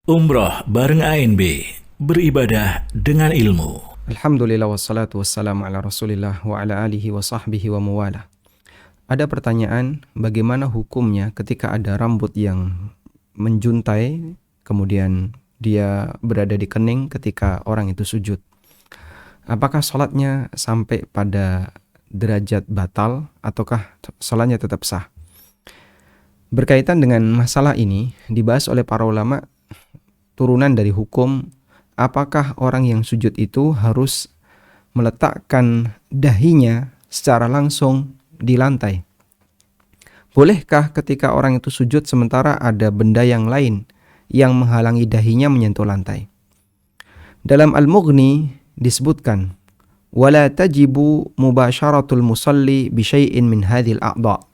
Umrah bareng ANB, beribadah dengan ilmu. Alhamdulillah wassalatu wassalamu ala rasulillah wa ala alihi wa sahbihi wa muwala. Ada pertanyaan, bagaimana hukumnya ketika ada rambut yang menjuntai, kemudian dia berada di kening ketika orang itu sujud. Apakah sholatnya sampai pada derajat batal, ataukah sholatnya tetap sah? Berkaitan dengan masalah ini, dibahas oleh para ulama turunan dari hukum apakah orang yang sujud itu harus meletakkan dahinya secara langsung di lantai. Bolehkah ketika orang itu sujud sementara ada benda yang lain yang menghalangi dahinya menyentuh lantai? Dalam Al-Mughni disebutkan, وَلَا تَجِبُ مُبَاشَرَةُ الْمُصَلِّ بِشَيْءٍ مِنْ هَذِهِ الْأَعْضَاءِ.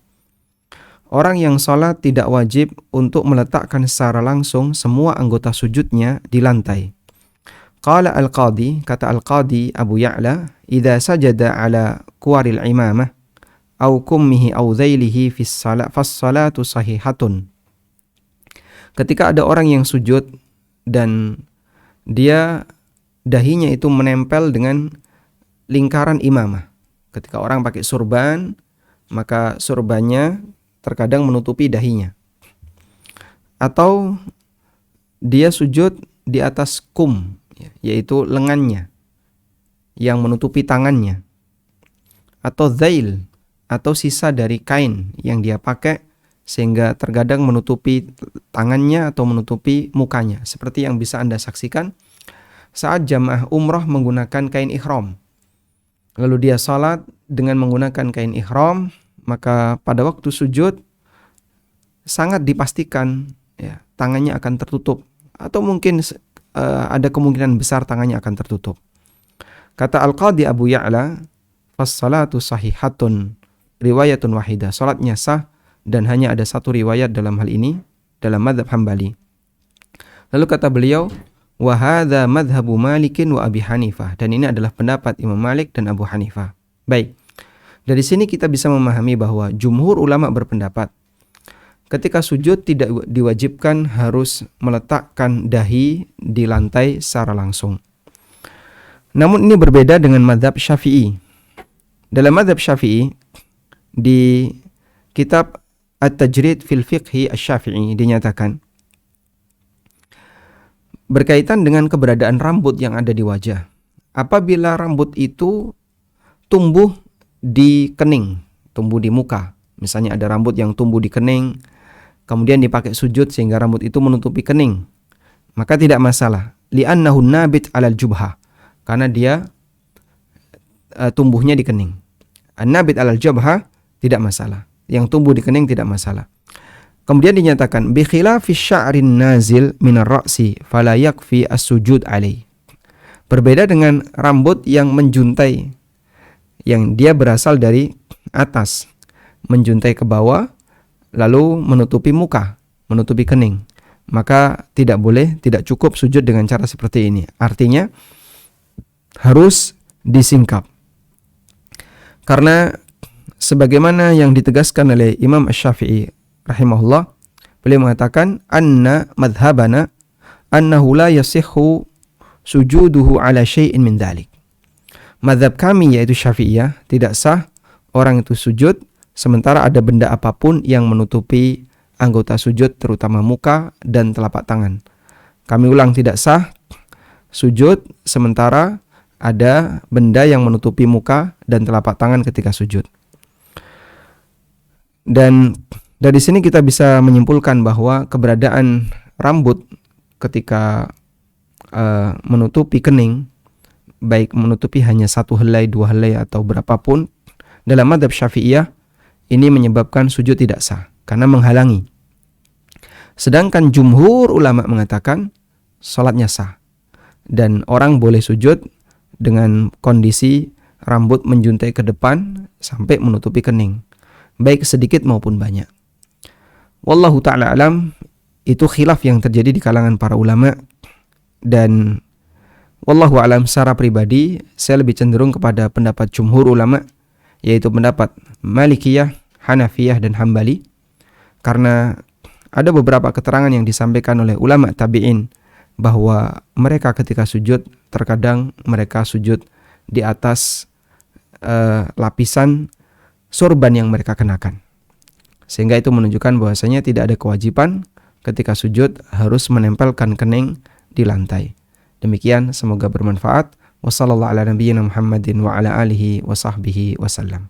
Orang yang salat tidak wajib untuk meletakkan secara langsung semua anggota sujudnya di lantai. Qala al-qadi, kata al-qadi Abu Ya'la, idza sajada ala kuwaril imamah aw kummihi aw dhailihi fas-salatu sahihatun. Ketika ada orang yang sujud dan dia dahinya itu menempel dengan lingkaran imamah. Ketika orang pakai surban, maka surbannya terkadang menutupi dahinya. Atau dia sujud di atas kum, yaitu lengannya yang menutupi tangannya. Atau dhail, atau sisa dari kain yang dia pakai sehingga terkadang menutupi tangannya atau menutupi mukanya. Seperti yang bisa Anda saksikan saat jamaah umrah menggunakan kain ihram. Lalu dia salat dengan menggunakan kain ihram, maka pada waktu sujud sangat dipastikan tangannya akan tertutup, atau mungkin ada kemungkinan besar tangannya akan tertutup. Kata Al-Qadi Abu Ya'la, fas-salatu sahihatun riwayatun wahidah. Salatnya sah dan hanya ada satu riwayat dalam hal ini dalam mazhab Hambali. Lalu kata beliau, wa hadza madhhabu Malikin wa Abi Hanifah, dan ini adalah pendapat Imam Malik dan Abu Hanifah. Baik. Dari sini kita bisa memahami bahwa jumhur ulama berpendapat ketika sujud tidak diwajibkan harus meletakkan dahi di lantai secara langsung. Namun ini berbeda dengan mazhab Syafi'i. Dalam mazhab Syafi'i, di kitab At-Tajrid fil Fiqhi Asy-Syafi'i dinyatakan berkaitan dengan keberadaan rambut yang ada di wajah. Apabila rambut itu tumbuh di kening, tumbuh di muka. Misalnya ada rambut yang tumbuh di kening, kemudian dipakai sujud sehingga rambut itu menutupi kening, maka tidak masalah. Li'annahu nabit 'alal jubhah, karena dia tumbuhnya di kening. An-nabit 'alal jubhah tidak masalah. Yang tumbuh di kening tidak masalah. Kemudian dinyatakan bi khilafi sya'rin nazil minar ra'si fala yakfi as-sujud 'alaihi. Berbeda dengan rambut yang menjuntai, yang dia berasal dari atas, menjuntai ke bawah, lalu menutupi muka, menutupi kening. Maka tidak boleh, tidak cukup sujud dengan cara seperti ini. Artinya harus disingkap. Karena sebagaimana yang ditegaskan oleh Imam Asy-Syafi'i rahimahullah, beliau mengatakan anna madhhabana annahu la yasihhu sujuduhu ala syai'in min dzalik. Mazhab kami yaitu Syafi'iyah, tidak sah orang itu sujud sementara ada benda apapun yang menutupi anggota sujud, terutama muka dan telapak tangan. Kami ulang, tidak sah sujud sementara ada benda yang menutupi muka dan telapak tangan ketika sujud. Dan dari sini kita bisa menyimpulkan bahwa keberadaan rambut ketika menutupi kening, baik menutupi hanya satu helai, dua helai, atau berapapun, dalam mazhab Syafi'iyah ini menyebabkan sujud tidak sah karena menghalangi. Sedangkan jumhur ulama mengatakan salatnya sah dan orang boleh sujud dengan kondisi rambut menjuntai ke depan sampai menutupi kening, baik sedikit maupun banyak. Wallahu ta'ala alam, itu khilaf yang terjadi di kalangan para ulama, dan wallahu a'lam, secara pribadi saya lebih cenderung kepada pendapat jumhur ulama, yaitu pendapat Malikiyah, Hanafiyah, dan Hambali, karena ada beberapa keterangan yang disampaikan oleh ulama tabi'in bahwa mereka ketika sujud, terkadang mereka sujud di atas lapisan sorban yang mereka kenakan. Sehingga itu menunjukkan bahwasanya tidak ada kewajiban ketika sujud harus menempelkan kening di lantai. Demikian, semoga bermanfaat. Wassallallahu ala nabiyyina Muhammadin wa ala alihi wa sahbihi wasallam.